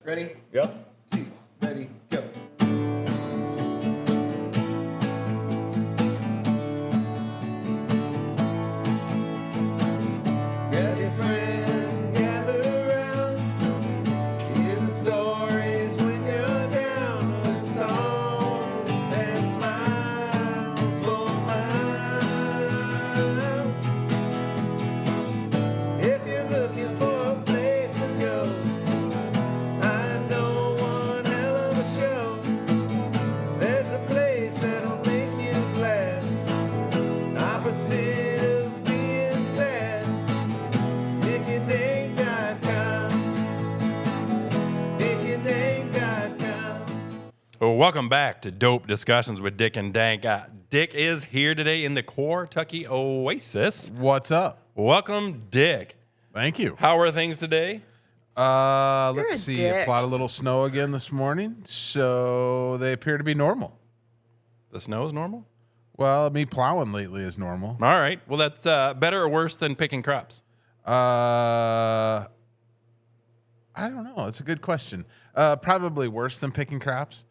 Ready? Yep. 2, ready, go. Grab your friends and gather around. Hear the stories when you're down. With songs and smiles for miles. If you're looking for a place to go, I know one hell of a show. There's a place that'll make you glad. Opposite of being sad. DICK&Dank.com. DICK&Dank.com. Well, welcome back to Dope Discussions with Dick and Dank. Dick is here today in the Kentucky Oasis. What's up? Welcome, Dick. Thank you. How are things today? Let's a see. dick. A lot of little snow again this morning, so they appear to be normal. The snow is normal? Well, me plowing lately is normal. All right. Well, that's better or worse than picking crops? I don't know. It's a good question. Probably worse than picking crops.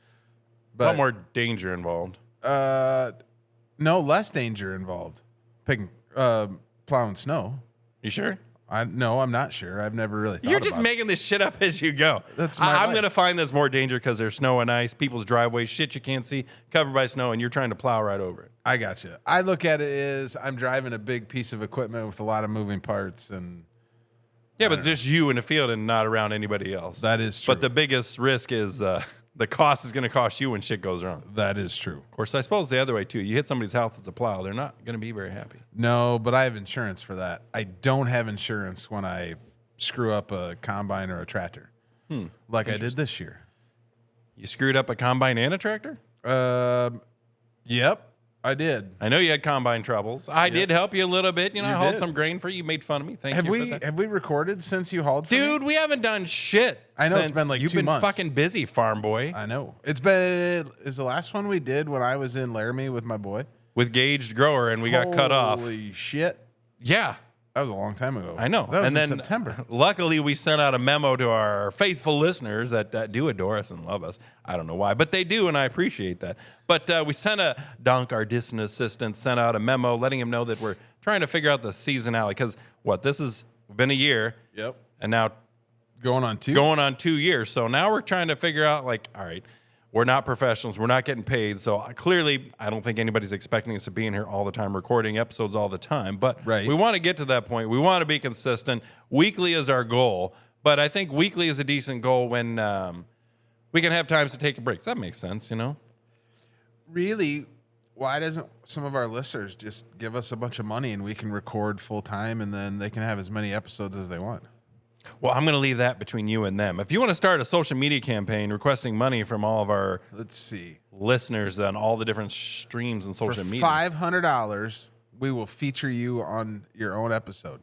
A lot But more danger involved. no, less danger involved. Picking plowing snow. You sure? No, I'm not sure. I've never really thought You're just about it. making this shit up as you go. That's my I'm life. going to find there's more danger because there's snow and ice, people's driveways, shit you can't see, covered by snow, and you're trying to plow right over it. I got you. I look at it as I'm driving a big piece of equipment with a lot of moving parts, and Yeah, but just you in the field and not around anybody else. that is true. But the biggest risk is the cost is going to cost you when shit goes wrong. That is true. Of course, I suppose the other way, too. You hit somebody's house with a plow, they're not going to be very happy. No, but I have insurance for that. I don't have insurance when I screw up a combine or a tractor, like I did this year. You screwed up a combine and a tractor? Yep, I did. I know you had combine troubles. I did help you a little bit. I You hauled did. some grain for you. You made fun of me. Thank Have you we for that. have we recorded since you hauled for me? Dude, we haven't done shit. I know, it's since been like you've 2 been months. fucking busy, farm boy. I know. It's been is the last one we did when I was in Laramie with my boy. With gauged grower, and we got cut off. Holy shit. Yeah, That was a long time ago. I know. That was and then in September. Luckily, we sent out a memo to our faithful listeners that do adore us and love us. I don't know why, but they do, and I appreciate that. But we sent Donk, our distant assistant, sent out a memo letting him know that we're trying to figure out the seasonality. Because this has been a year, Yep. and now Going on 2. going on 2 years. So now we're trying to figure out, all right, we're not professionals. We're not getting paid. So clearly, I don't think anybody's expecting us to be in here all the time, recording episodes all the time. But Right. we want to get to that point. We want to be consistent. Weekly is our goal. But I think weekly is a decent goal when we can have times to take a break. Does that make sense, Really, why doesn't some of our listeners just give us a bunch of money and we can record full time and then they can have as many episodes as they want? Well, I'm going to leave that between you and them. If you want to start a social media campaign requesting money from all of our Let's see. listeners on all the different streams and For social media. $500, we will feature you on your own episode.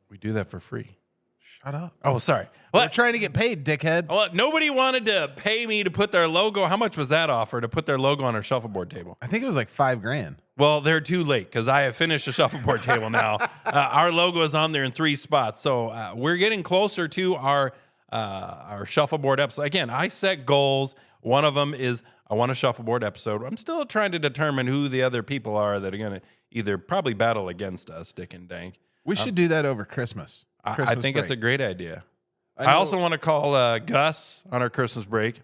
We do that for free. Shut up. Oh, sorry. We're What? trying to get paid, dickhead. Well, nobody wanted to pay me to put their logo. How much was that offer to put their logo on our shuffleboard table? I think it was like $5,000. Well, they're too late because I have finished the shuffleboard table now. Our logo is on there in 3 spots, so we're getting closer to our shuffleboard episode. Again, I set goals. One of them is I want a shuffleboard episode. I'm still trying to determine who the other people are that are going to either probably battle against us, Dick and Dank. We should do that over Christmas. I think it's a great idea. I know- also want to call Gus on our Christmas break.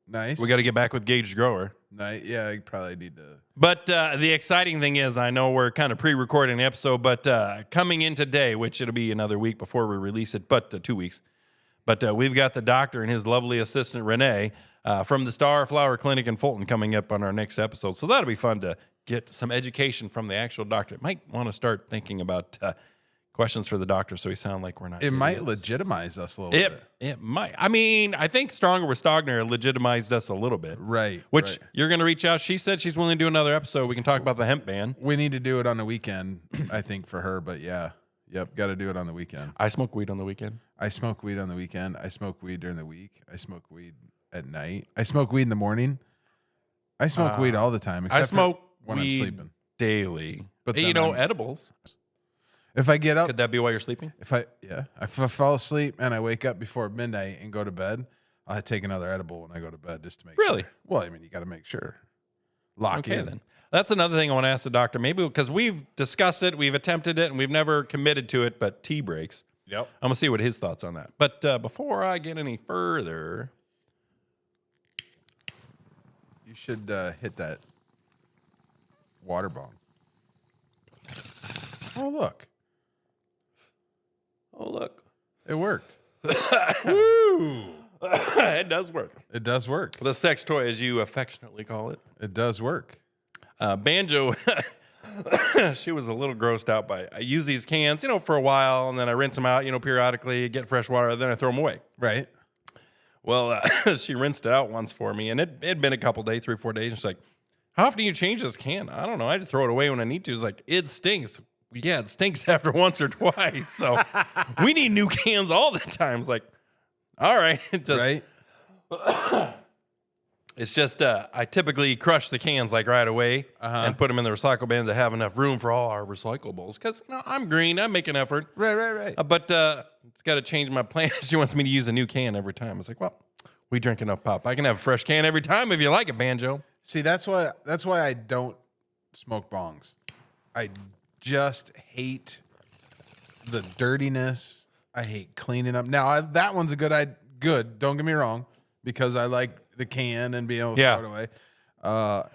Nice. We got to get back with Gage Grower. Nice. Yeah, you probably need to. But the exciting thing is, I know we're kind of pre-recording the episode, but coming in today, which it'll be another week before we release it, but 2 weeks. But we've got the doctor and his lovely assistant, Renee, from the Star Flower Clinic in Fulton coming up on our next episode. So that'll be fun to get some education from the actual doctor. Might want to start thinking about questions for the doctor so we sound like we're not It might idiots. legitimize us a little bit. It might. I mean, I think Stronger with Stogner legitimized us a little bit. Right. Which right. you're going to reach out. She said she's willing to do another episode. We can talk about the hemp ban. We need to do it on the weekend, I think, for her. But yeah. Yep. Got to do it on the weekend. I smoke weed on the weekend. I smoke weed on the weekend. I smoke weed during the week. I smoke weed at night. I smoke weed in the morning. I smoke weed all the time. I Except for smoke when weed I'm sleeping. daily. But But you then know, I'm- edibles. If I get up, Could that be while you're sleeping? if I fall asleep and I wake up before midnight and go to bed, I'll take another edible when I go to bed just to make Really? sure. Well, I mean, you got to make sure. Lock Okay, in. then. That's another thing I want to ask the doctor. Maybe because we've discussed it, we've attempted it, and we've never committed to it, but tea breaks. Yep. I'm going to see what his thoughts on that. But before I get any further, You should hit that water bomb. Oh, look. oh, look. It worked. It does work. It does work. The sex toy, as you affectionately call it. It does work. Banjo, she was a little grossed out by I use these cans, for a while, and then I rinse them out, periodically, get fresh water, then I throw them away. Right. Well, she rinsed it out once for me, and it'd been a couple days, 3 or 4 days. And she's like, how often do you change this can? I don't know. I had to throw it away when I need to. It's like, it stinks. Yeah, it stinks after once or twice. So we need new cans all the time. It's like, all right. Right. It's just I typically crush the cans like right away and put them in the recycle bin to have enough room for all our recyclables. Because I'm green. I make an effort. Right. But it's got to change my plan. She wants me to use a new can every time. It's like, well, we drink enough pop. I can have a fresh can every time if you like it, Banjo. See, that's why I don't smoke bongs. I just hate the dirtiness. I hate cleaning up. Now that one's a good. Don't get me wrong, because I like the can and being able to throw it away. But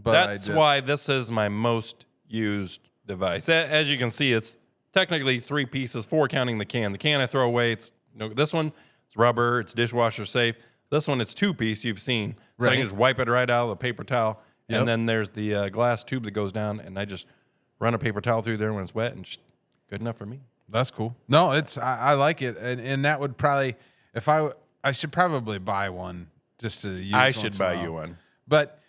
That's why this is my most used device. As you can see, it's technically 3 pieces, 4 counting the can. The can I throw away. It's this one. It's rubber. It's dishwasher safe. This one, it's 2-piece. You've seen. So I can just wipe it right out of the paper towel. Yep. And then there's the glass tube that goes down, and I just run a paper towel through there when it's wet, and just good enough for me. That's cool. No, I like it, and that would probably I should probably buy one just to use. I should buy you one. But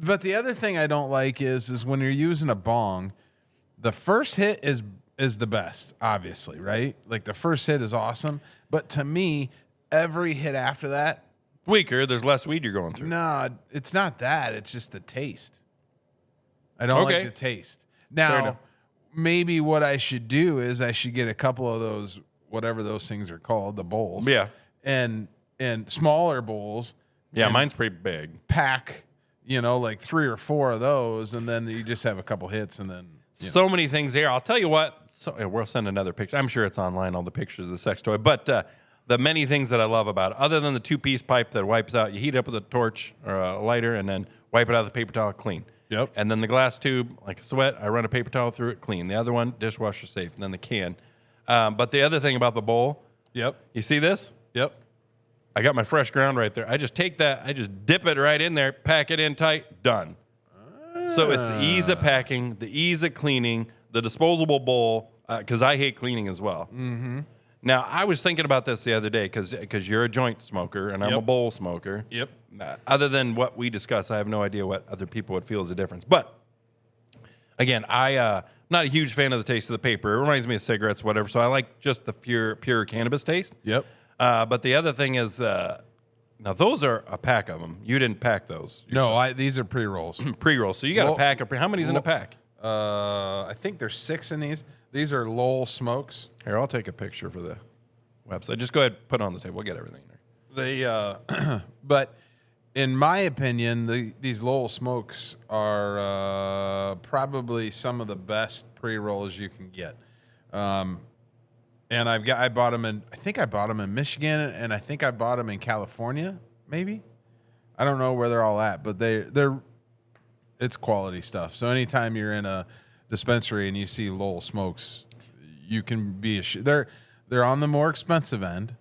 the other thing I don't like is when you're using a bong, the first hit is the best, obviously, right? Like the first hit is awesome, but to me, every hit after that, Weaker, there's less weed you're going through. no, it's not that. It's just the taste. I don't like the taste. Fair enough. Now, maybe what I should do is I should get a couple of those, whatever those things are called, the bowls. Yeah. And smaller bowls. Yeah, and mine's pretty big. pack, like 3 or 4 of those, and then you just have a couple hits, and then So many things there. I'll tell you what. So we'll send another picture. I'm sure it's online, all the pictures of the sex toy. But the many things that I love about it, other than the 2-piece pipe that wipes out, you heat it up with a torch or a lighter, and then wipe it out of the paper towel clean. Yep. And then the glass tube, like a sweat, I run a paper towel through it, clean. The other one, dishwasher safe, and then the can. But the other thing about the bowl, Yep. you see this? Yep. I got my fresh ground right there. I just take that, I just dip it right in there, pack it in tight, done. So it's the ease of packing, the ease of cleaning, the disposable bowl, because I hate cleaning as well. Mm-hmm. Now, I was thinking about this the other day because you're a joint smoker and I'm a bowl smoker. Yep. Other than what we discuss, I have no idea what other people would feel is a difference. But again, I'm not a huge fan of the taste of the paper. It reminds me of cigarettes, whatever. So I like just the pure cannabis taste. Yep. But the other thing is, now those are a pack of them. You didn't pack those. No, these are pre-rolls. Pre-rolls. So you got Well- a pack of how many's in a pack? I think there's 6 in these. These are Lowell Smokes. Here, I'll take a picture for the website. Just go ahead, put it on the table. We'll get everything there. But in my opinion, these Lowell Smokes are probably some of the best pre-rolls you can get. And I bought them I think I bought them in Michigan, and I think I bought them in California, maybe. I don't know where they're all at, but it's quality stuff. So anytime you're in a dispensary and you see Lowell Smokes, you can be they're on the more expensive end.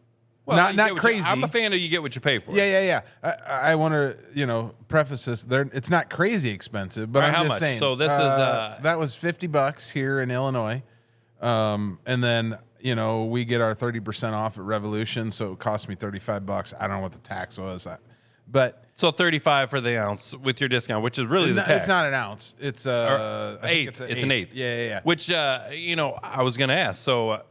Well, not crazy. I'm a fan of you get what you pay for. Yeah. I want to, preface this. It's not crazy expensive, but All right, I'm how just much? saying. So this is that was $50 here in Illinois, and then we get our 30% off at Revolution, so it cost me $35. I don't know what the tax was, but so 35 for the ounce with your discount, which is really the tax. it's not an ounce. It's I think eighth. It's an eighth. Yeah. Which I was going to ask. So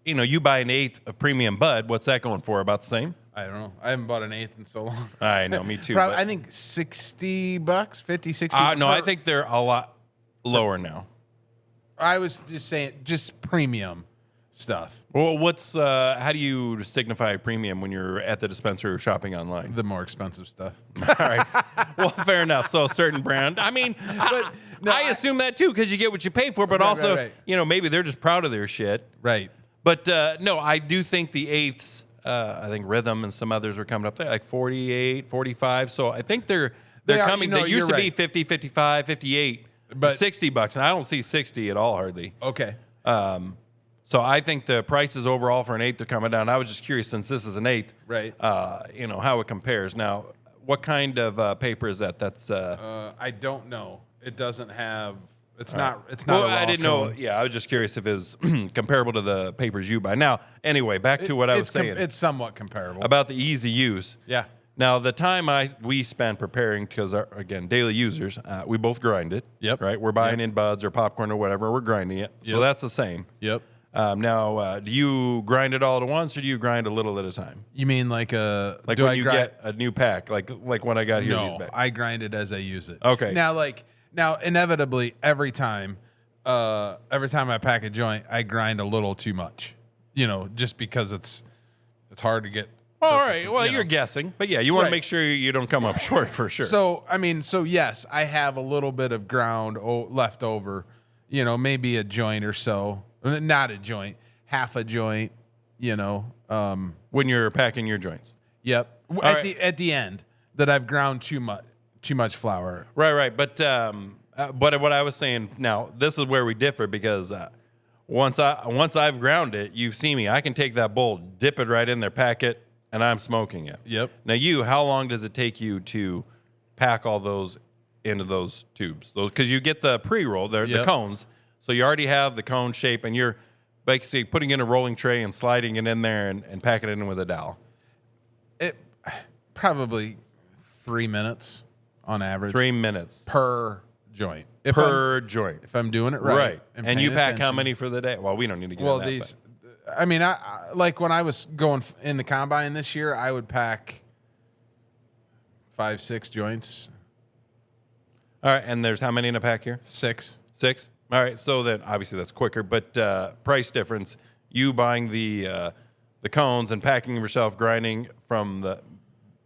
you buy an eighth of premium bud. What's that going for? About the same? I don't know. I haven't bought an eighth in so long. I know, me too. Probably, but- I think $60, 50, 60. no, I think they're a lot lower now. I was just saying, just premium stuff. Well, what's how do you signify premium when you're at the dispensary or shopping online? The more expensive stuff. All right. Well, fair enough. So a certain brand. I mean, I assume that too because you get what you pay for, but Right, also, right. maybe they're just proud of their shit. Right. But no, I do think the eighths, I think Rhythm and some others are coming up there like 48, 45. So I think they're They are, coming. They used to be right. 50, 55, 58, But $60. And I don't see 60 at all hardly. Okay. So I think the prices overall for an eighth are coming down. I was just curious since this is an eighth, Right. How it compares. Now, what kind of paper is that? That's I don't know. It doesn't have. It's not. It's well, not. a raw I didn't cone. know. Yeah, I was just curious if it was comparable to the papers you buy. Now, anyway, back to what I was saying It's somewhat comparable. about the easy use. Yeah. Now, the time we spent preparing, because again, daily users, we both grind it. Yep. Right. We're buying in buds or popcorn or whatever. We're grinding it. So Yep. that's the same. Yep. Now, do you grind it all at once, or do you grind a little at a time? You mean like a Like do when I you grind? get a new pack, like when I got here. These No, back. I grind it as I use it. Okay. Now, inevitably, every time I pack a joint, I grind a little too much. Just because it's hard to get. All perfect, right. Well, you're guessing, but yeah, you want to Right. make sure you don't come up short for sure. So yes, I have a little bit of ground left over. Maybe a joint or so. Not a joint, half a joint. When you're packing your joints. Yep. right. At the end, that I've ground too much flour. Right. But what I was saying now, this is where we differ because once I've ground it, you've seen me. I can take that bowl, dip it right in there, pack it, and I'm smoking it. Yep. Now, how long does it take you to pack all those into those tubes? Because you get the pre-roll, the Yep. cones, so you already have the cone shape, and you're basically putting in a rolling tray and sliding it in there and packing it in with a dowel. It probably 3 minutes on average. 3 minutes per joint. per joint. If I'm doing it right. And you paying pack how attention. many for the day? Well, we don't need to get Well, into that, these. I mean, I like when I was going in the combine this year, I would pack 5-6 joints. All right, and there's how many in a pack here? 6. 6. All right, so then obviously that's quicker, but price difference. You buying the cones and packing them yourself, grinding from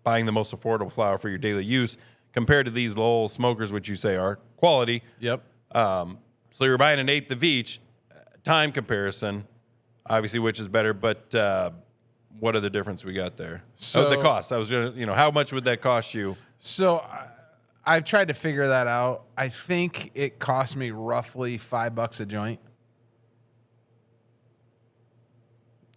buying the most affordable flour for your daily use, compared to these little smokers, which you say are quality. Yep. So you're buying an eighth of each. Time comparison, obviously, which is better, but what are the difference we got there? So the cost. I was gonna, how much would that cost you? So I've tried to figure that out. I think it cost me roughly $5 a joint.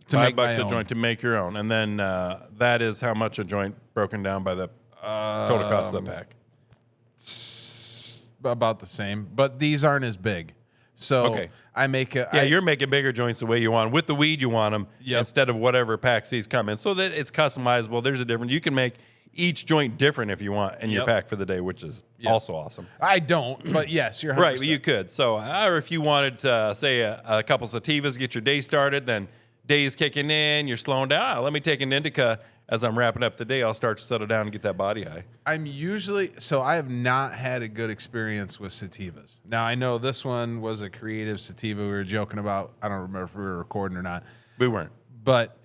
$5 a joint to make your own, and then that is how much a joint broken down by the total cost of the pack. About the same, but these aren't as big. So Okay. I make a Yeah, you're making bigger joints the way you want. With the weed, you want them Yep. instead of whatever packs these come in, so that it's customizable. There's a difference. You can make each joint different if you want in your Yep. pack for the day, which is also awesome. I don't, but yes, you're 100%. Right, well, you could. So, or if you wanted to, say, a couple sativas, get your day started, then day's kicking in, you're slowing down. Let me take an indica as I'm wrapping up the day. I'll start to settle down and get that body high. I have not had a good experience with sativas. Now I know this one was a creative sativa we were joking about. I don't remember if we were recording or not. We weren't. But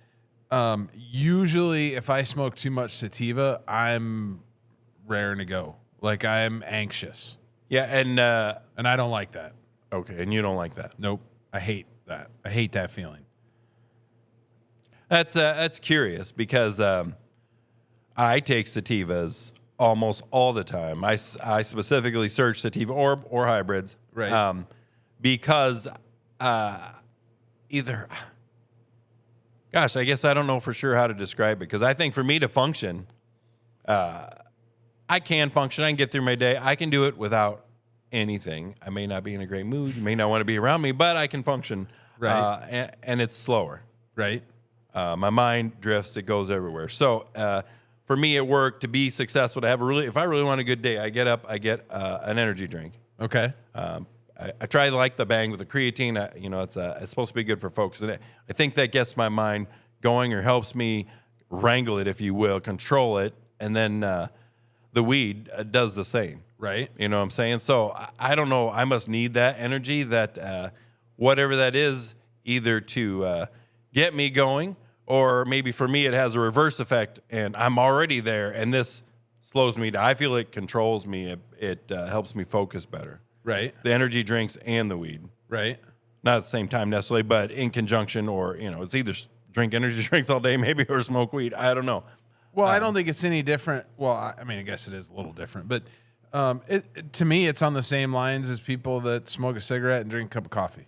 usually if I smoke too much sativa, I'm raring to go. Like I'm anxious. Yeah, and And I don't like that. okay, and you don't like that. Nope. I hate that. I hate that feeling. That's curious because I take sativas almost all the time. I specifically search sativa or hybrids, Right. Because either, gosh, I guess I don't know for sure how to describe it because I think for me to function, I can function. I can get through my day. I can do it without anything. I may not be in a great mood. You may not want to be around me, but I can function. Right. And it's slower. Right. My mind drifts; it goes everywhere. So, for me at work, to be successful, to have if I really want a good day, I get up, I get an energy drink. Okay. I try to like the bang with the creatine. It's supposed to be good for focus, and I think that gets my mind going or helps me wrangle it, if you will, control it, and then the weed does the same. Right. You know what I'm saying? So I don't know. I must need that energy that whatever that is, either to get me going, or maybe for me it has a reverse effect and I'm already there and this slows me down. I feel it controls me. It helps me focus better. Right. The energy drinks and the weed. Right. Not at the same time necessarily, but in conjunction, or, it's either drink energy drinks all day maybe or smoke weed. I don't know. Well, I don't think it's any different. Well, I mean, I guess it is a little different, but to me, it's on the same lines as people that smoke a cigarette and drink a cup of coffee.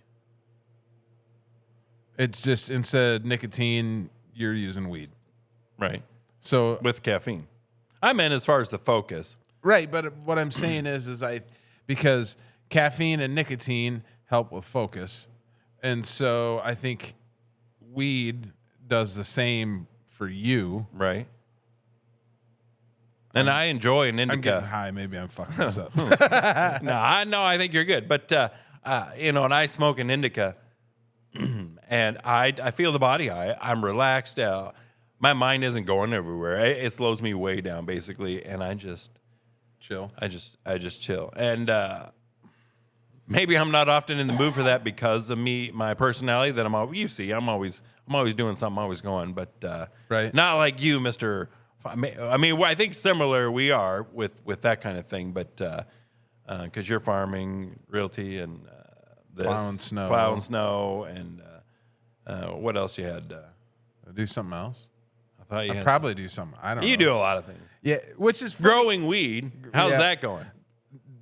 It's just instead of nicotine, you're using weed. Right. So With caffeine. I meant as far as the focus. right, but what I'm saying is because caffeine and nicotine help with focus, and so I think weed does the same for you. Right. And I enjoy an I'm getting indica. high. Maybe I'm fucking this up. I think you're good. But, and I smoke an indica, and I feel the body high. I'm relaxed. My mind isn't going everywhere. It slows me way down, basically, and I just Chill. I just chill. And maybe I'm not often in the mood for that because of my personality. That I'm always doing something, I'm always going. But Right. not like you, Mr. I mean, I think similar we are with that kind of thing. But because you're farming, realty, and this, Plowing snow. and what else you had? Do something else. I thought you I'd had probably do something. I don't know. You do a lot of things. Yeah, which is Growing weed. How's Yeah. that going?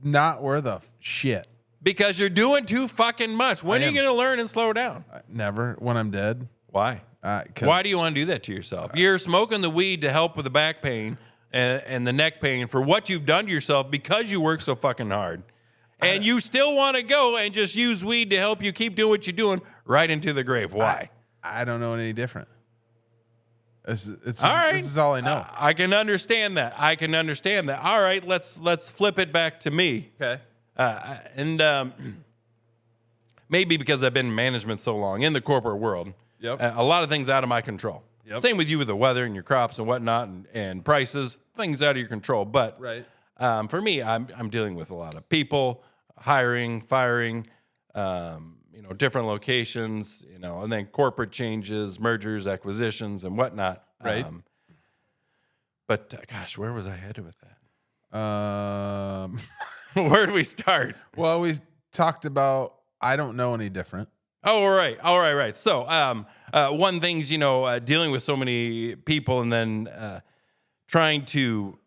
not worth a shit. Because you're doing too fucking much. When I are you am. going to learn and slow down? Never. When I'm dead. Why? 'Cause Why do you want to do that to yourself? You're smoking the weed to help with the back pain and the neck pain for what you've done to yourself because you work so fucking hard. And you still want to go and just use weed to help you keep doing what you're doing right into the grave. Why? I don't know any different. It's All right. This is all I know. I can understand that. All right, let's flip it back to me. Okay. And maybe because I've been in management so long in the corporate world, Yep. a lot of things out of my control. Yep. Same with you with the weather and your crops and whatnot and prices, things out of your control. But Right. for me, I'm dealing with a lot of people, hiring, firing, different locations, and then corporate changes, mergers, acquisitions, and whatnot. Right. But gosh, where was I headed with that? Um, Where do we start? well, we talked about I don't know any different. Oh, all right. So, one thing's, dealing with so many people and then trying to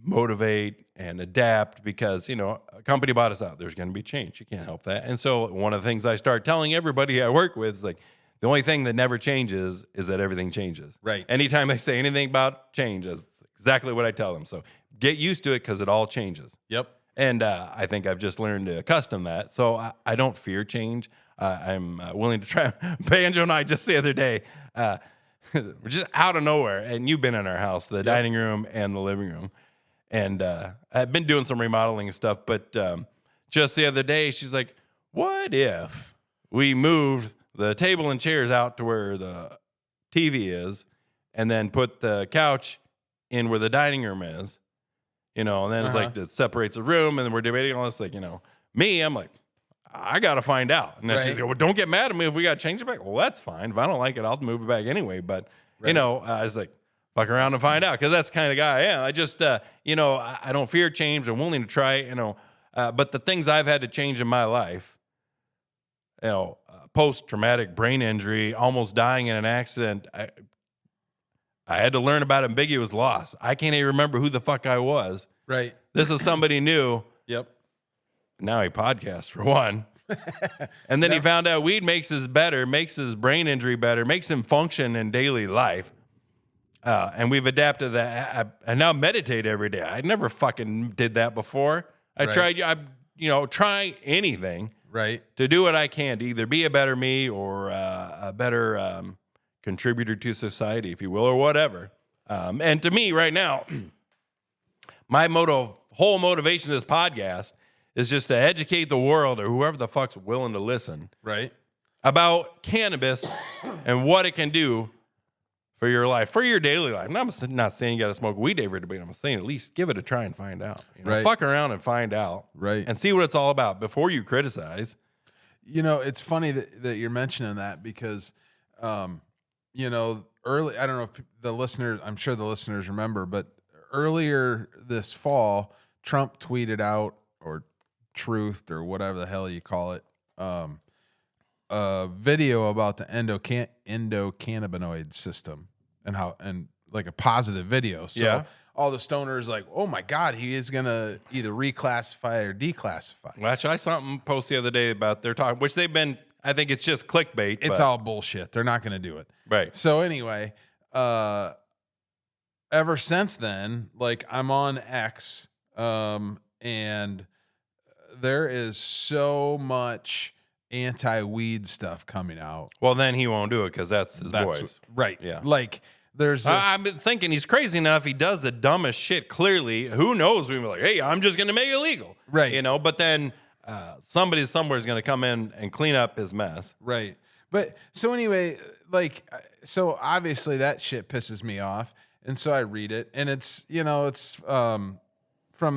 motivate and adapt because, a company bought us out. There's going to be change. You can't help that. And so one of the things I start telling everybody I work with is like, the only thing that never changes is that everything changes. Right. Anytime they say anything about change, that's exactly what I tell them. So get used to it because it all changes. Yep. And I think I've just learned to accustom that. So I don't fear change. I'm willing to try. Banjo and I just the other day, we're just out of nowhere. And you've been in our house, the dining room and the living room. And I've been doing some remodeling and stuff. But just the other day, she's like, what if we moved the table and chairs out to where the TV is and then put the couch in where the dining room is? And then it's like it separates the room, and then we're debating all this. Like, I'm like, I got to find out. And then she's like, well, don't get mad at me if we got to change it back. Well, that's fine. If I don't like it, I'll move it back anyway. But, I was like, fuck around and find out because that's the kind of guy I am. I just, I don't fear change. I'm willing to try it, but the things I've had to change in my life, post-traumatic brain injury, almost dying in an accident, I had to learn about ambiguous loss. I can't even remember who the fuck I was. Right. This is somebody new. Yep. Now he podcasts for one. And then he found out weed makes his brain injury better, makes him function in daily life. And we've adapted that. I now meditate every day. I never fucking did that before. Try anything. Right. To do what I can to either be a better me or a better contributor to society, if you will, or whatever. And to me right now, my whole motivation of this podcast is just to educate the world or whoever the fuck's willing to listen Right. about cannabis and what it can do for your life, for your daily life. And I'm not saying you got to smoke weed every day, but I'm saying at least give it a try and find out. Right. Fuck around and find out. Right. And see what it's all about before you criticize. It's funny that you're mentioning that because, early, I don't know if the listeners, I'm sure the listeners remember, but earlier this fall, Trump tweeted out, or truthed, or whatever the hell you call it, a video about the endocannabinoid system and like a positive video. So all the stoners like, oh my God, he is going to either reclassify or declassify. Well, actually, I saw something post the other day about their talk, which they've been, I think it's just clickbait. It's all bullshit. They're not going to do it. Right. So anyway, ever since then, like I'm on X, and there is so much anti-weed stuff coming out. Well, then he won't do it because that's his boys. Right. Yeah. Like there's this, I've been thinking he's crazy enough. He does the dumbest shit. Clearly, who knows? We'd be like, hey, I'm just going to make it legal. Right. But then somebody somewhere is going to come in and clean up his mess. Right. But so anyway, like, so obviously that shit pisses me off. And so I read it, and it's from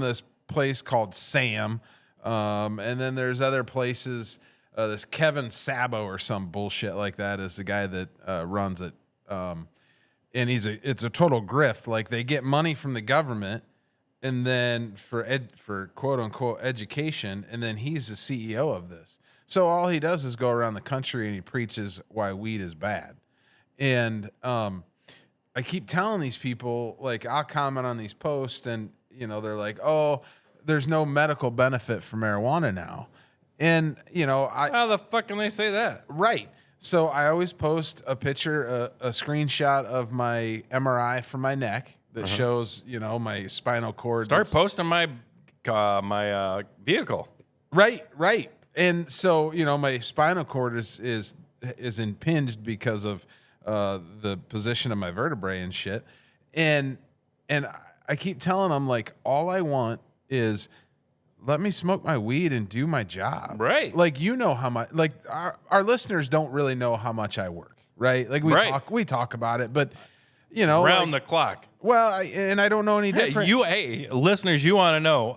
this place called Sam. And then there's other places, this Kevin Sabo or some bullshit like that is the guy that runs it. And it's a total grift. Like they get money from the government, and then for quote unquote education, and then he's the CEO of this. So all he does is go around the country and he preaches why weed is bad. And I keep telling these people, like I'll comment on these posts, and they're like, oh, there's no medical benefit for marijuana now. And How the fuck can they say that? Right. So I always post a picture, a screenshot of my MRI for my neck that shows, my spinal cord. Start posting my vehicle. Right. And so, my spinal cord is impinged because of the position of my vertebrae and shit. And I keep telling them, like, all I want is let me smoke my weed and do my job. Right. Like, how much, like our listeners don't really know how much I work. Right. Like we talk about it, but Round the clock. Well, I don't know any different. Hey, listeners, you want to know,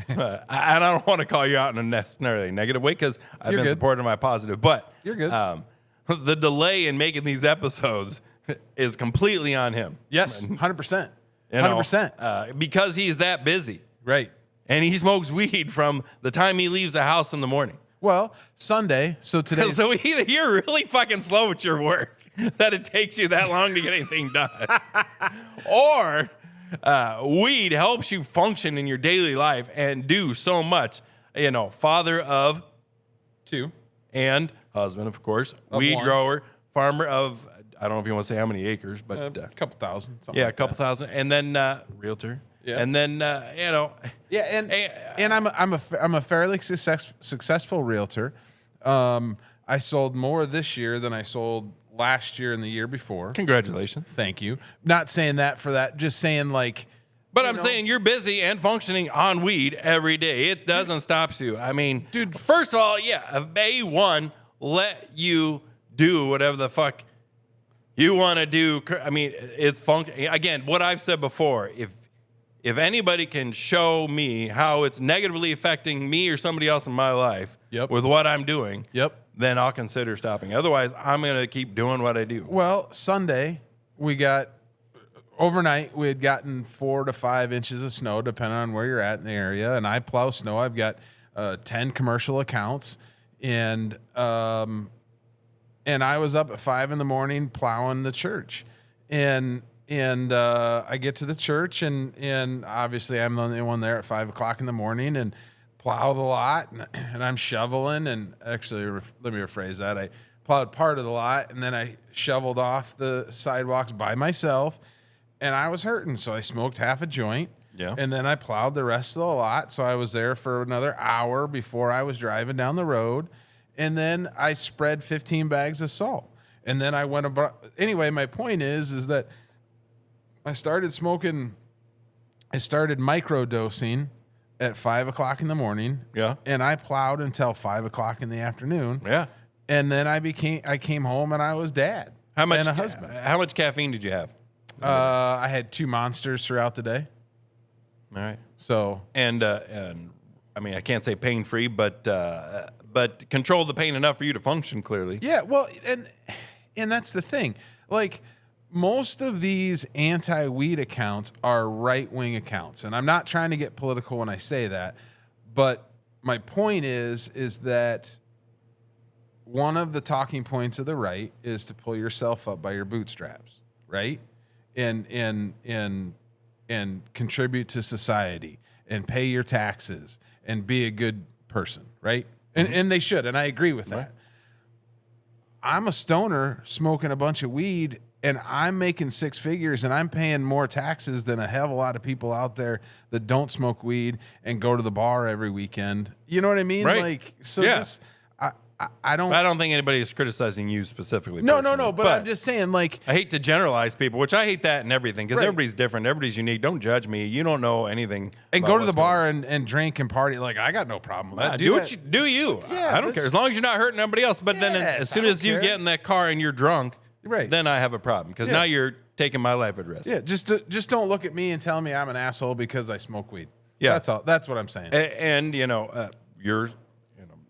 and I don't want to call you out in a necessarily negative way because I've been supporting my positive, but you're good. The delay in making these episodes is completely on him. Yes, 100%. 100%. Because he's that busy. Right. And he smokes weed from the time he leaves the house in the morning. Well, Sunday, so today. So either you're really fucking slow at your work that it takes you that long to get anything done, or weed helps you function in your daily life and do so much. Father of 2 and husband, of course, weed grower, farmer of, I don't know if you want to say how many acres, but a couple thousand. A couple thousand, and then realtor. Yeah. And then and I'm a fairly successful realtor. I sold more this year than I sold last year and the year before. Congratulations. Thank you. Not saying that for that, just saying like. But I'm saying you're busy and functioning on weed every day. It doesn't stop you. I mean, dude, first of all, A1 let you do whatever the fuck you want to do. I mean, it's functioning. Again, what I've said before, if anybody can show me how it's negatively affecting me or somebody else in my life with what I'm doing, then I'll consider stopping. Otherwise, I'm going to keep doing what I do. Well, Sunday, overnight, we had gotten 4 to 5 inches of snow, depending on where you're at in the area. And I plow snow. I've got 10 commercial accounts. And I was up at 5 in the morning plowing the church. And I get to the church, and obviously I'm the only one there at 5 o'clock in the morning, and plow the lot, and I'm shoveling. And actually, let me rephrase that. I plowed part of the lot, and then I shoveled off the sidewalks by myself, and I was hurting, so I smoked half a joint. Yeah. And then I plowed the rest of the lot, so I was there for another hour before I was driving down the road, and then I spread 15 bags of salt, and then I went about. Anyway, my point is that I started microdosing at 5 o'clock in the morning. Yeah. And I plowed until 5 o'clock in the afternoon. Yeah. And then I came home and I was dad. And a husband. How much caffeine did you have? I had 2 monsters throughout the day. All right. So and I mean, I can't say pain free, but but control the pain enough for you to function clearly. Yeah, well, and that's the thing. Like, most of these anti-weed accounts are right-wing accounts, and I'm not trying to get political when I say that, but my point is that one of the talking points of the right is to pull yourself up by your bootstraps, right? And contribute to society and pay your taxes and be a good person, right? And they should, and I agree with that. Right. I'm a stoner smoking a bunch of weed, and I'm making six figures, and I'm paying more taxes than a hell of a lot of people out there that don't smoke weed and go to the bar every weekend. You know what I mean? Right. Like, so Yeah. this, I don't think anybody is criticizing you specifically. No, personally, but I'm just saying, like, I hate to generalize people, which I hate that and everything, because Right. everybody's different. Everybody's unique. Don't judge me. You don't know anything. and about go to the what's bar and drink and party. Like, I got no problem with that. do that. what you do. You. Yeah, I don't care as long as you're not hurting anybody else. But then Yes, as soon I don't as you care. get in that car and you're drunk, Right. then I have a problem because Yeah. now you're taking my life at risk. Yeah, just don't look at me and tell me I'm an asshole because I smoke weed. Yeah. That's all. That's what I'm saying. And you're,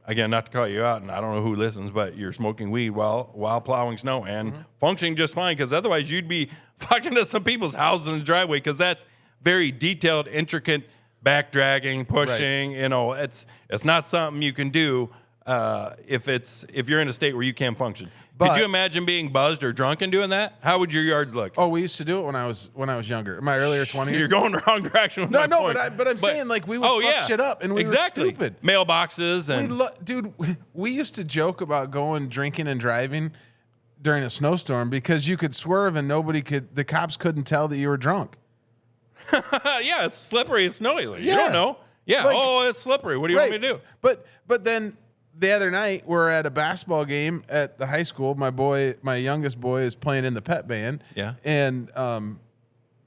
again, not to call you out, and I don't know who listens, but you're smoking weed while plowing snow and functioning just fine. Because otherwise, you'd be fucking to some people's houses in the driveway. Because that's very detailed, intricate back dragging, pushing. Right. It's not something you can do if you're in a state where you can't function. Could you imagine being buzzed or drunk and doing that? How would your yards look? Oh, we used to do it when I was younger, in my earlier 20s. You're going the wrong direction. With No, my no, point. but I'm saying, like, we would fuck shit up, and we were stupid. Mailboxes and Dude, we used to joke about going drinking and driving during a snowstorm because you could swerve and the cops couldn't tell that you were drunk. yeah, it's slippery. It's snowy. You Yeah. don't know. Yeah. Like, it's slippery. What do you want me to do? But then the other night we're at a basketball game at the high school. My youngest boy is playing in the pep band. Yeah. And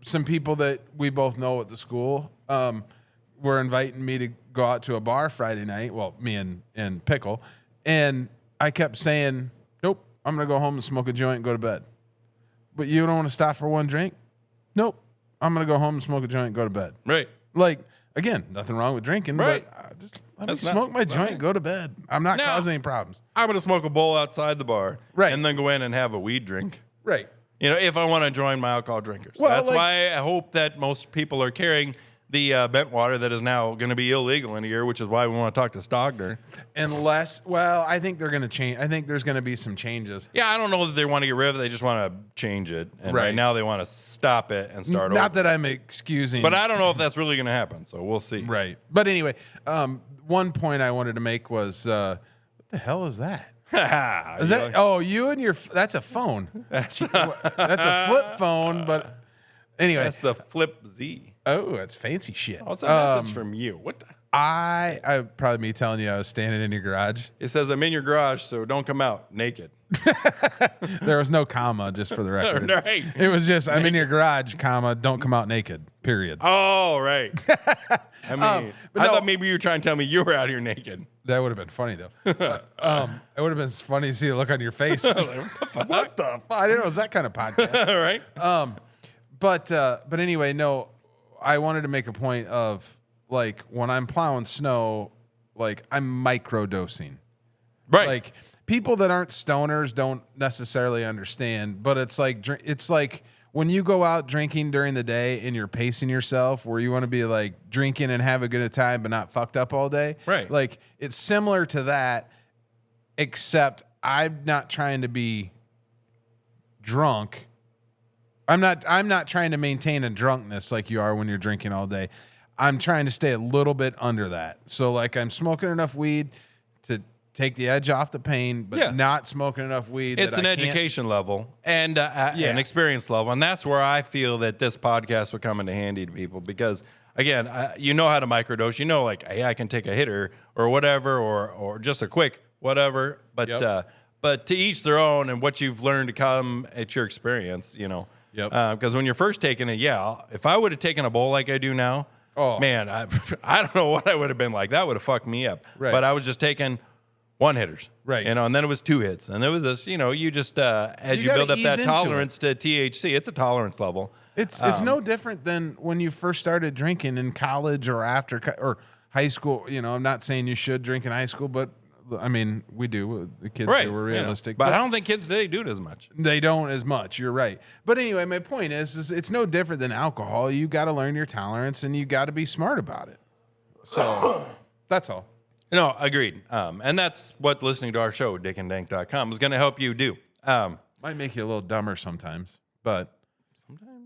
some people that we both know at the school were inviting me to go out to a bar Friday night. Well, me and Pickle. And I kept saying, nope, I'm going to go home and smoke a joint and go to bed. But you don't want to stop for one drink? Nope. I'm going to go home and smoke a joint and go to bed. Right. Like, again, nothing wrong with drinking, Right. but just let me smoke my joint and go to bed. I'm not causing any problems. I'm going to smoke a bowl outside the bar. Right. And then go in and have a weed drink. Right. If I want to join my alcohol drinkers. Well, That's like- why I hope that most people are carrying the bent water that is now going to be illegal in a year, which is why we want to talk to Stogner. I think they're going to change. I think there's going to be some changes. Yeah, I don't know that they want to get rid of it. They just want to change it. And right Right. now they want to stop it and start over. Not that I'm excusing. But I don't know if that's really going to happen, so we'll see. Right. But anyway, one point I wanted to make was, what the hell is that? Is that? Oh, you and your. That's a phone. That's a flip phone. But anyway, That's the Flip Z. oh, that's fancy shit. Oh, it's a message from you. What the? I probably me telling you I was standing in your garage. It says, I'm in your garage, so don't come out naked. There was no comma, just for the record. Right. It was just I'm in your garage, comma, don't come out naked. Period. Oh, right. I mean, but I no. thought maybe you were trying to tell me you were out here naked. That would have been funny though. It would have been funny to see the look on your face. What the fuck? I didn't know it was that kind of podcast. All right. But anyway, no, I wanted to make a point of, like, when I'm plowing snow, like, I'm microdosing. Right. Like, people that aren't stoners don't necessarily understand, but it's like when you go out drinking during the day and you're pacing yourself, where you want to be like drinking and have a good time but not fucked up all day. Right. Like, it's similar to that, except I'm not trying to be drunk. I'm not trying to maintain a drunkenness like you are when you're drinking all day. I'm trying to stay a little bit under that. So, like, I'm smoking enough weed to take the edge off the pain, but not smoking enough weed. It's an education level and an experience level. And that's where I feel that this podcast would come into handy to people because, again, you know how to microdose. You know, like, hey, I can take a hitter or whatever or just a quick whatever. But but to each their own, and what you've learned to come at your experience, you know. Yep. Because when you're first taking it, if I would have taken a bowl like I do now, man, I don't know what I would have been like. That would have fucked me up. Right. But I was just taking one hitters. Right. And then it was two hits. And there was this, you just, as you build up that tolerance to THC, it's a tolerance level. It's no different than when you first started drinking in college or after or high school. I'm not saying you should drink in high school, but I mean, we do. The kids Right. they were realistic, But I don't think kids today do it as much. they don't as much. You're right. But anyway, my point is it's no different than alcohol. You got to learn your tolerance, and you got to be smart about it. So that's all. No, agreed. And that's what listening to our show, DICK&Dank.com, is going to help you do. Might make you a little dumber sometimes, but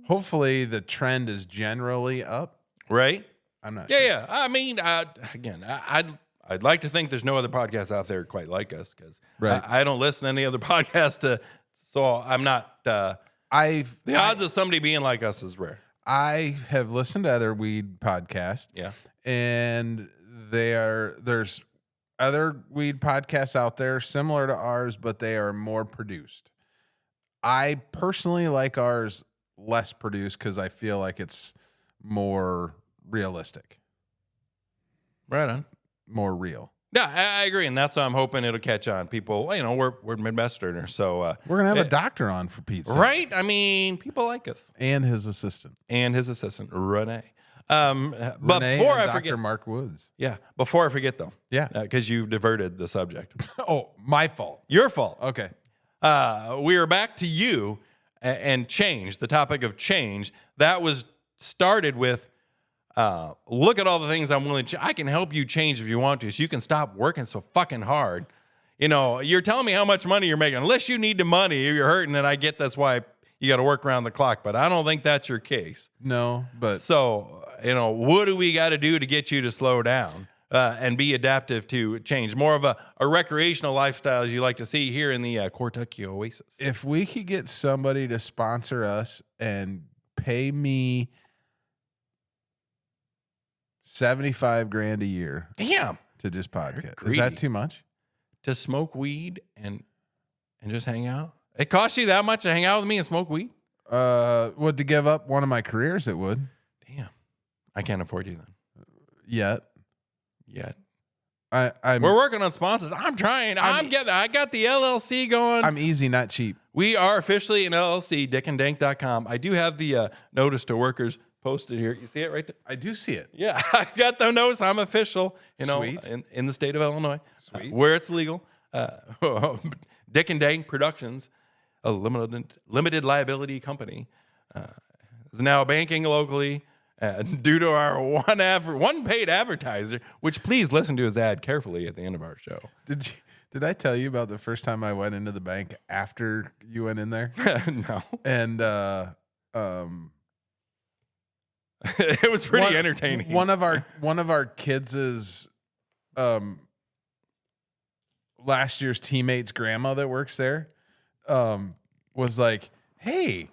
hopefully the trend is generally up. Right? I'm not. Yeah, sure. yeah. I mean, again, I'd like to think there's no other podcasts out there quite like us because Right. I don't listen to any other podcast. So I'm not. The odds of somebody being like us is rare. I have listened to other weed podcasts. Yeah. And there's other weed podcasts out there similar to ours, but they are more produced. I personally like ours less produced because I feel like it's more realistic, Right on. more real. Yeah, I agree, and that's why I'm hoping it'll catch on. People, we're Midwesterners, so We're gonna have a doctor on for Pete's sake. right. I mean, people like us, And his assistant, and his assistant Renee. But Renee before and I forget, Dr. Mark Woods. before I forget though, Yeah. because you've diverted the subject. Oh, my fault. Your fault. Okay. We are back to you and change. The topic of change that was started with. Look at all the things I'm willing to. I can help you change if you want to, so you can stop working so fucking hard. You're telling me how much money you're making. Unless you need the money, you're hurting, and I get that's why you got to work around the clock. But I don't think that's your case. No, but So what do we got to do to get you to slow down and be adaptive to change? More of a recreational lifestyle as you like to see here in the Cortucky Oasis. if we could get somebody to sponsor us and pay me $75,000 a year Damn, to just podcast, greedy. is that too much? to smoke weed and just hang out. It costs you that much to hang out with me and smoke weed? Would to give up one of my careers? It would. Damn, I can't afford you then. Yet. I'm We're working on sponsors. I'm trying. I got the LLC going. I'm easy, not cheap. We are officially an LLC, DICK&Dank.com. I do have the notice to workers posted here. You see it right there? I do see it. Yeah, I got the notice. I'm official, Sweet. in the state of Illinois, Sweet. where it's legal. Dick and Dank Productions, a limited liability company, is now banking locally. Due to our one paid advertiser, which please listen to his ad carefully at the end of our show. Did I tell you about the first time I went into the bank after you went in there? No, And it was pretty entertaining. One of our kids' last year's teammate's grandma that works there was like, "Hey,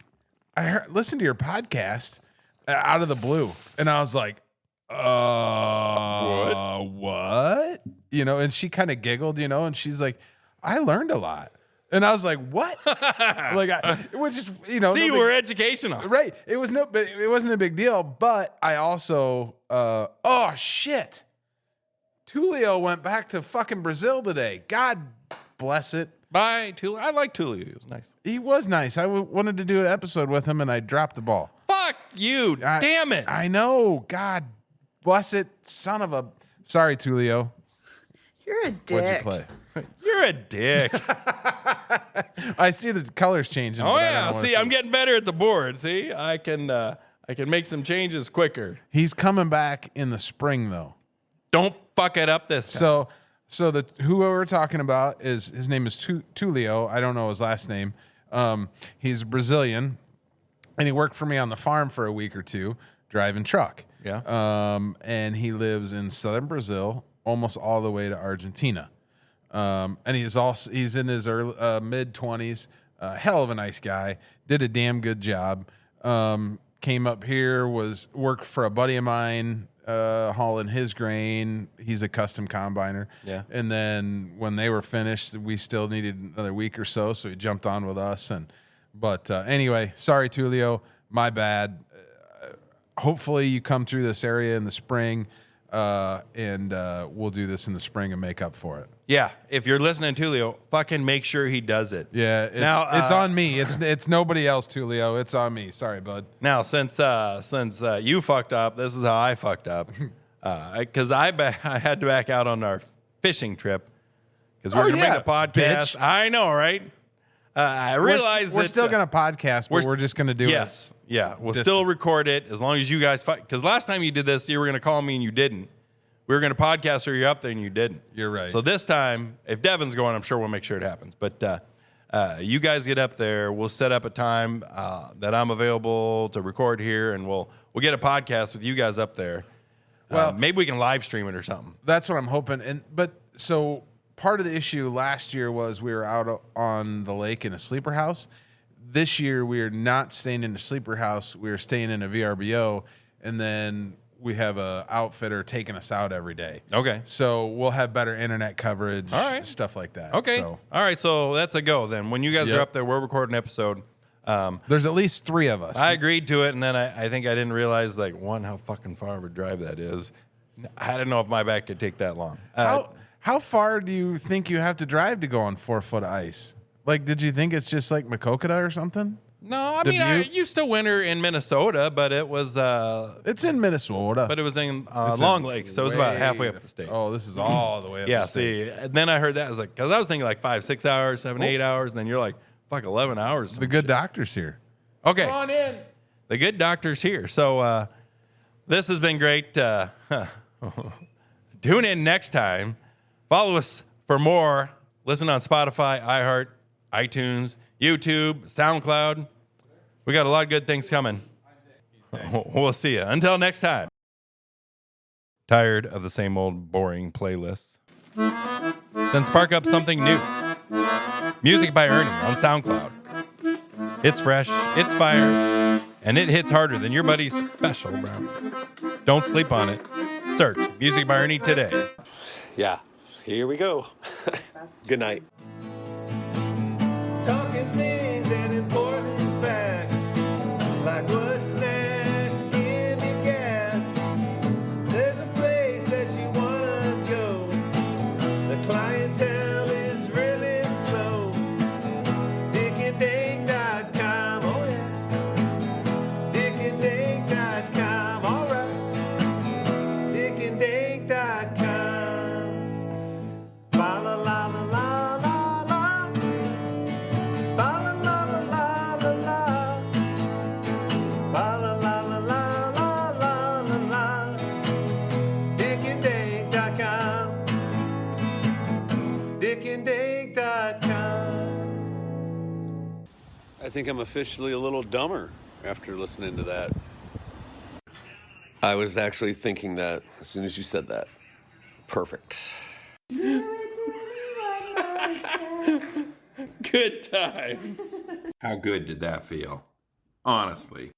listen to your podcast." Out of the blue. And I was like, what? And she kind of giggled, and she's like, I learned a lot. And I was like, what? It was just, See, we're educational. right. It wasn't a big deal, but I also, oh shit. Tulio went back to fucking Brazil today. God bless it. Bye, Tulio. I like Tulio. He was nice. He was nice. I wanted to do an episode with him and I dropped the ball. Fuck you. Damn it. I know. God bless it. Son of a. Sorry, Tulio. You're a dick. What'd you play? You're a dick. I see the colors changing. Oh but I don't yeah. wanna See, I'm getting better at the board. See, I can make some changes quicker. He's coming back in the spring though. Don't fuck it up this time. So who we're talking about is his name is Tulio. I don't know his last name. He's Brazilian, and he worked for me on the farm for a week or two driving truck. Yeah. And he lives in southern Brazil, almost all the way to Argentina. And he's in his early, mid-20s. Hell of a nice guy. Did a damn good job. Came up here, worked for a buddy of mine, hauling his grain. He's a custom combiner. Yeah. And then when they were finished, we still needed another week or so he jumped on with us. But anyway, sorry, Tulio. My bad. Hopefully you come through this area in the spring, and we'll do this in the spring and make up for it. Yeah. If you're listening to Tulio, fucking make sure he does it. Yeah, it's on me. It's nobody else, Tulio. It's on me. Sorry, bud. Now, since you fucked up, this is how I fucked up. Because I had to back out on our fishing trip because we're Oh, going to yeah, make a podcast. bitch. I know, right? I realize we're that still going to podcast, but we're just going to do yes, yeah, we'll distant. still record it as long as you guys fight. Because last time you did this, you were going to call me and you didn't. We were going to podcast or you're up there and you didn't. You're right. So this time, if Devin's going, I'm sure we'll make sure it happens. But you guys get up there. We'll set up a time that I'm available to record here, and we'll get a podcast with you guys up there. Well, maybe we can live stream it or something. That's what I'm hoping. But so part of the issue last year was we were out on the lake in a sleeper house. This year we are not staying in a sleeper house. We are staying in a VRBO, and then we have a outfitter taking us out every day. Okay. So we'll have better internet coverage, All right. stuff like that. Okay. So All right. So that's a go then. When you guys Yep. are up there, we'll record an episode. there's at least 3 of us. I agreed to it, and then I think I didn't realize, like, one, how fucking far of a drive that is. I didn't know if my back could take that long. How far do you think you have to drive to go on 4 foot of ice? Like, did you think it's just like Makokata or something? No, I mean, I Dubuque? used to winter in Minnesota, but it was It's in Minnesota. but it was in It's Long in Lake, so it was about halfway up the state. Oh, this is all the way up yeah, the state. see, and then I heard that, I was like, because I was thinking like 5-6 hours, 7-8 hours, and then you're like, fuck, 11 hours. The good doctor's here. Okay. Come on in. The good doctor's here. So this has been great. Tune in next time. Follow us for more. Listen on Spotify, iHeart, iTunes, YouTube, SoundCloud. We got a lot of good things coming. We'll see you. Until next time. Tired of the same old boring playlists? Then spark up something new. Music by Ernie on SoundCloud. It's fresh, it's fire, and it hits harder than your buddy's special brownie. Don't sleep on it. Search Music by Ernie today. Yeah, here we go. Good night. Talking things and important facts, like what's next, give me gas. There's a place that you wanna go. The clientele is really slow. DICK&Dank.com, oh yeah. DICK&Dank.com, alright. DICK&Dank.com. La la la la la la la. La la la la la la la. La la la la la la la la la. DICK&Dank.com. DICK&Dank.com. I think I'm officially a little dumber after listening to that. I was actually thinking that as soon as you said that. Perfect. Good times. How good did that feel? Honestly.